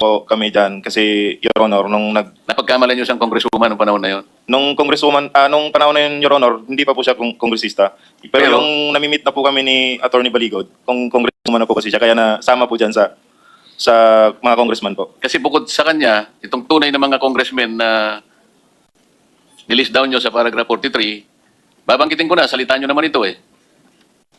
po kami dyan kasi, Your Honor, Napagkamalan niyo siyang congresswoman noong panahon na yon. nung congresswoman, nung panahon na yun, Your Honor, hindi pa po siya kongresista. Pero yung namimit na po kami ni Attorney Baligod, kung congresswoman na po kasi siya, kaya nasama po dyan sa mga congressman po. Kasi bukod sa kanya, itong tunay na mga congressmen na nilist down nyo sa paragraph 43, babanggitin ko na, salitaan nyo naman ito eh.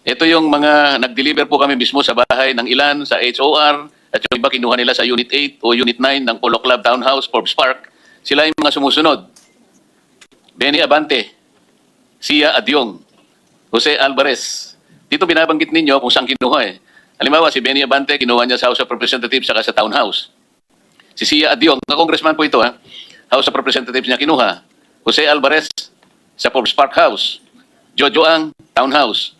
Ito yung mga nag-deliver po kami mismo sa bahay ng ilan, sa HOR, at yung iba kinuha nila sa Unit 8 o Unit 9 ng Polo Club Townhouse, Forbes Park. Sila yung mga sumusunod. Benny Abante, Sia Adyong, Jose Alvarez. Dito binabanggit ninyo kung saan kinuha eh. Halimbawa, si Benny Abante, kinuha niya sa House of Representatives saka sa Townhouse. Si Sia Adyong, congressman po ito ha, House of Representatives niya kinuha. Jose Alvarez sa Forbes Park House. Jojo Ang, Townhouse.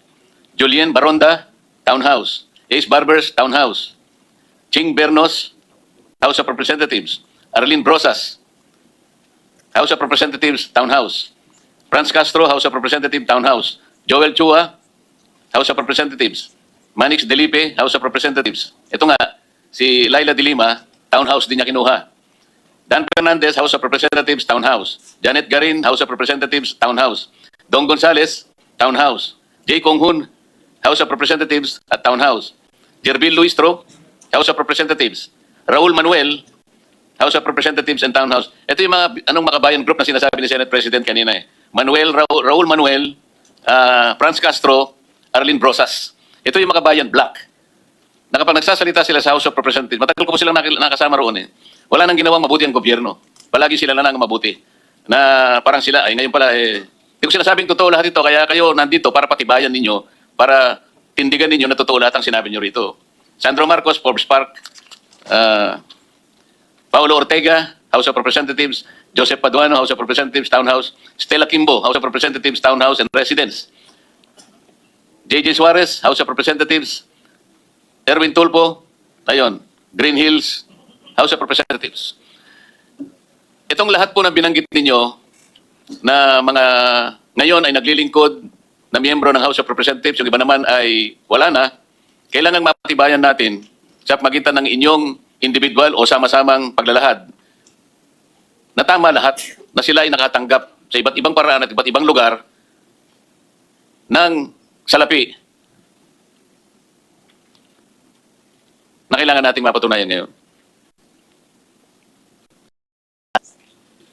Julien Baronda, Townhouse. Ace Barbers, Townhouse. Ching Bernos, House of Representatives. Arlene Brosas, House of Representatives, Townhouse. Franz Castro, House of Representatives, Townhouse. Joel Chua, House of Representatives. Manix Delipe, House of Representatives. Ito nga, si Laila de Lima, Townhouse din niya kinuha. Dan Fernandez, House of Representatives, Townhouse. Janet Garin, House of Representatives, Townhouse. Dong Gonzales, Townhouse. Jay Konghun, House of Representatives at Townhouse. Jervil Luistro, House of Representatives. Raul Manuel, House of Representatives and Townhouse. Ito yung mga makabayan group na sinasabi ni Senate President kanina eh. Raul Manuel, Franz Castro, Arlene Brosas. Ito yung makabayan black. Kapag nagsasalita sila sa House of Representatives, matagal ko po silang nakasama roon eh. Wala nang ginawang mabuti ang gobyerno. Palagi sila na nang mabuti. Na parang sila, ay ngayon pala eh, hindi ko sinasabing totoo lahat ito, kaya kayo nandito para patibayan ninyo, para tindigan ninyo na totoo lahat ang sinabi nyo rito. Sandro Marcos, Forbes Park, Paulo Ortega, House of Representatives, Joseph Paduano, House of Representatives, Townhouse, Stella Kimbo, House of Representatives, Townhouse and Residence, J.J. Suarez, House of Representatives, Erwin Tulpo, ayun, Green Hills, House of Representatives. Itong lahat po na binanggit ninyo na mga ngayon ay naglilingkod na miyembro ng House of Representatives, yung iba naman ay wala na, kailangan mapatibayan natin sa magitan ng inyong individual o sama-samang paglalahad na tama lahat na sila ay nakatanggap sa iba't ibang paraan at iba't ibang lugar ng salapi na kailangan nating mapatunayan ngayon.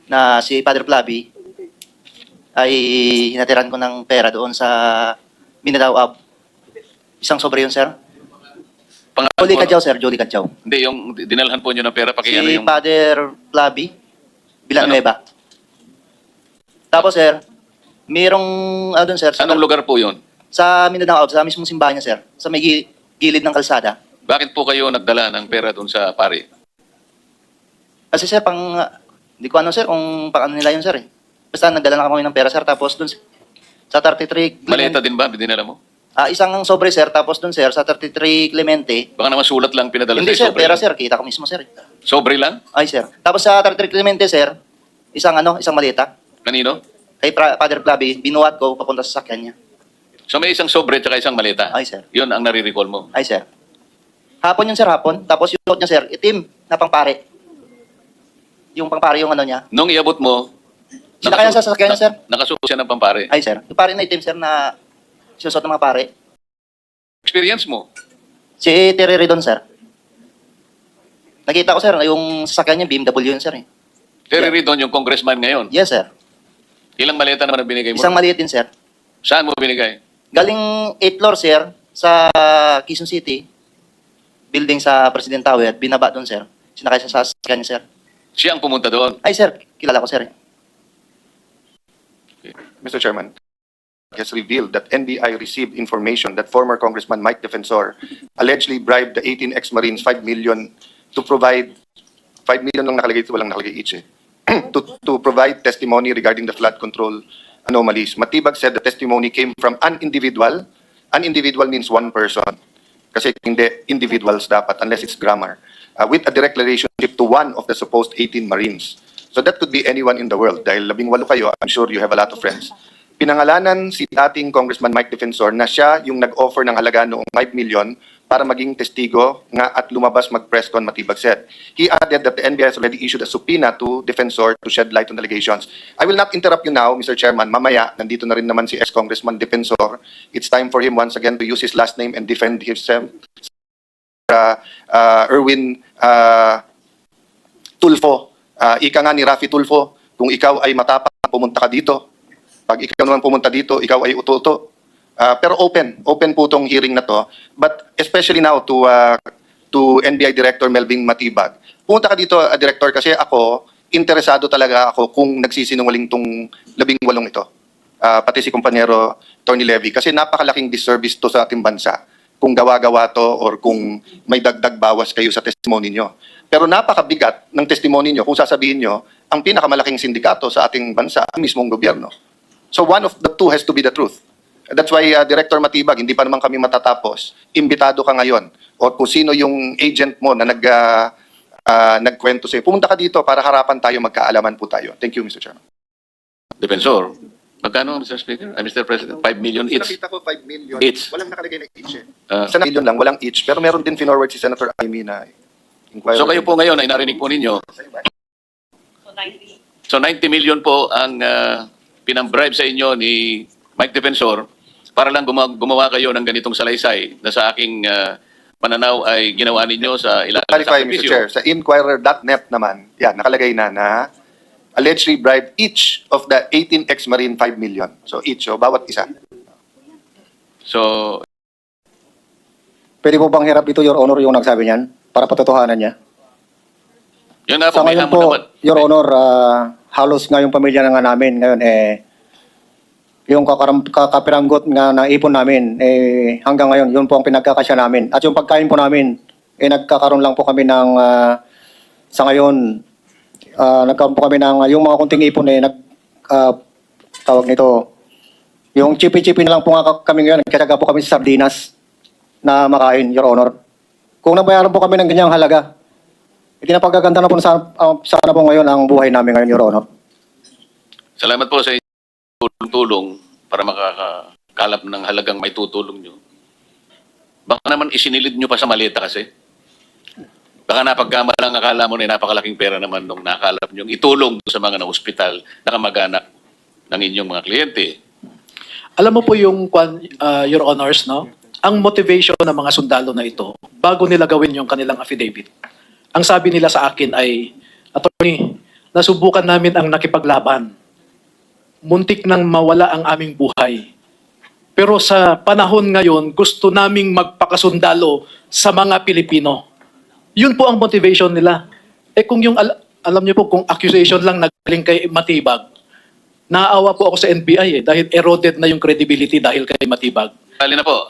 Na si Father Flavi ay hinatiran ko ng pera doon sa Mindanao Ab. Isang sobre yun, sir. Jolie Kadjaw, sir. Jolie Kadjaw. Hindi, yung dinalhan po nyo ng pera, Si ano yung... Father Flavi, Villanueva. Tapos, sir, mayroong, doon, sir. Anong lugar po yun? Sa Mindanao Ab, sa mismong simbahan niya, sir. Sa may gilid ng kalsada. Bakit po kayo nagdala ng pera doon sa pari? Kasi, sir, hindi ko sir, kung paano nila yun, sir, eh. Basta nagdala na kami ng pera, sir. Tapos doon, sa 33... Maleta din ba? Dinala mo? Isang sobre, sir. Tapos doon, sir, sa 33 Clemente. Baka naman sulat lang pinadala Hindi, sa'yo, sir. Pera, sir. Kita ko mismo, sir. Sobre lang? Ay, sir. Tapos sa 33 Clemente, sir, isang maleta. Kanino? Kay Father Flavi, binuhat ko papunta sa sakyan niya. So may isang sobre at isang maleta? Ay, sir. Yun ang nare-recall mo? Ay, sir. Hapon yun, sir, hapon. Tapos yung suot niya, sir, itim na pangpare. Yung pangpare yung niya. Nung iabot mo, Sila kaya sa sasakyan niya, sir? nakasuot siya ng pampare. Ay, sir. Yung pare na itim, sir, na sinusuot ng mga pare. Experience mo? Si Terry doon, sir. Nakita ko, sir, yung sasakyan niya, BMW yun, sir. Eh. Terry Ridon, yung congressman ngayon. Yes, sir. Ilang maleta naman ang binigay mo? Isang maliit din, sir. Saan mo binigay? Galing 8th floor, sir, sa Quezon City. Building sa President Tower. Binaba doon, sir. Sinakay sa sasakyan niya, sir. Siya ang pumunta doon. Ay, sir. Kilala ko, sir. Mr. Chairman, has revealed that NBI received information that former Congressman Mike Defensor allegedly bribed the 18 ex-Marines 5 million to provide 5 million lang nakalagay, walang nakalagay each eh, to provide testimony regarding the flood control anomalies. Matibag said the testimony came from an individual. An individual means one person. Kasi hindi individuals dapat unless it's grammar. With a direct relationship to one of the supposed 18 Marines. So that could be anyone in the world. Dahil 18 kayo, I'm sure you have a lot of friends. Pinangalanan si dating Congressman Mike Defensor na siya yung nag-offer ng halaga noong 5 million para maging testigo nga at lumabas mag-press con, Matibag said. He added that the NBI has already issued a subpoena to defensor to shed light on the allegations. I will not interrupt you now, Mr. Chairman. Mamaya, nandito na rin naman si ex-Congressman Defensor. It's time for him once again to use his last name and defend himself. Erwin Tulfo. Ika nga ni Rafi Tulfo, kung ikaw ay matapang, pumunta ka dito. Pag ikaw naman pumunta dito, ikaw ay uto-uto. Pero open po tong hearing na to. But especially now to NBI Director Melvin Matibag. Pumunta ka dito, Director, kasi ako, interesado talaga ako kung nagsisinungaling tong 18 ito. Pati si kumpanyero Tony Levy. Kasi napakalaking disservice to sa ating bansa kung gawa-gawa to or kung may dagdag bawas kayo sa testimony nyo. Pero napakabigat ng testimony nyo kung sasabihin nyo ang pinakamalaking sindikato sa ating bansa, ang mismong gobyerno. So one of the two has to be the truth. That's why, Director Matibag, hindi pa naman kami matatapos. Imbitado ka ngayon. O kung sino yung agent mo na nagkwento sa'yo. Pumunta ka dito para harapan tayo, magkaalaman po tayo. Thank you, Mr. Chairman. Defensor, magkano, Mr. Speaker? Mr. President, 5 million each. Nakita ko 5 million. Each. Walang nakalagay na each eh. Ah. Sa million lang, walang each. Pero meron din finorward si Senator Amy na inquiry. So kayo po ngayon ay narinig po ninyo. So 90 million po ang pinambribe sa inyo ni Mike Defensor para lang gumawa kayo ng ganitong salaysay na sa aking pananaw ay ginawa ninyo sa ilalim ng Clarify, Mr. sakripisyo. Chair. Sa Inquirer.net naman, yan, nakalagay na allegedly bribed each of the 18 ex-Marine 5 million. So each, so bawat isa. So, Pwede po bang hirap ito, Your Honor, yung nagsabi niyan? Para patotohanan niya? yun nga Sa po, may ngayon hamon po, naman. Your Honor, halos nga yung pamilya na nga namin ngayon, yung kakapiranggot nga na ipon namin, hanggang ngayon, yun po ang pinagkakasya namin. At yung pagkain po namin, nagkakaroon lang po kami ng, sa ngayon, nagkaroon po kami ng, yung mga kunting ipon, tawag nito, yung chipi-chipi na lang po nga kami ngayon, nagkatsaga po kami sa sardinas na makain, Your Honor. Kung nabayaran po kami ng ganyang halaga, itinapagaganda na po sana po ngayon ang buhay namin ngayon, Your Honor. Salamat po sa inyong tulong para makakakalap ng halagang may tutulong nyo. Baka naman isinilid nyo pa sa maleta kasi. Baka napagkamalang akala mo na napakalaking pera naman nung nakalap nyo itulong sa mga na-hospital na kamag-anak ng inyong mga kliyente. Alam mo po yung, Your Honors, no? Ang motivation ng mga sundalo na ito, bago nila gawin yung kanilang affidavit, ang sabi nila sa akin ay, Attorney, nasubukan namin ang nakipaglaban. Muntik nang mawala ang aming buhay. Pero sa panahon ngayon, gusto naming magpakasundalo sa mga Pilipino. Yun po ang motivation nila. Kung yung, alam niyo po, kung accusation lang nagaling kay Matibag, naaawa po ako sa NBI dahil eroded na yung credibility dahil kay Matibag. Bali na po,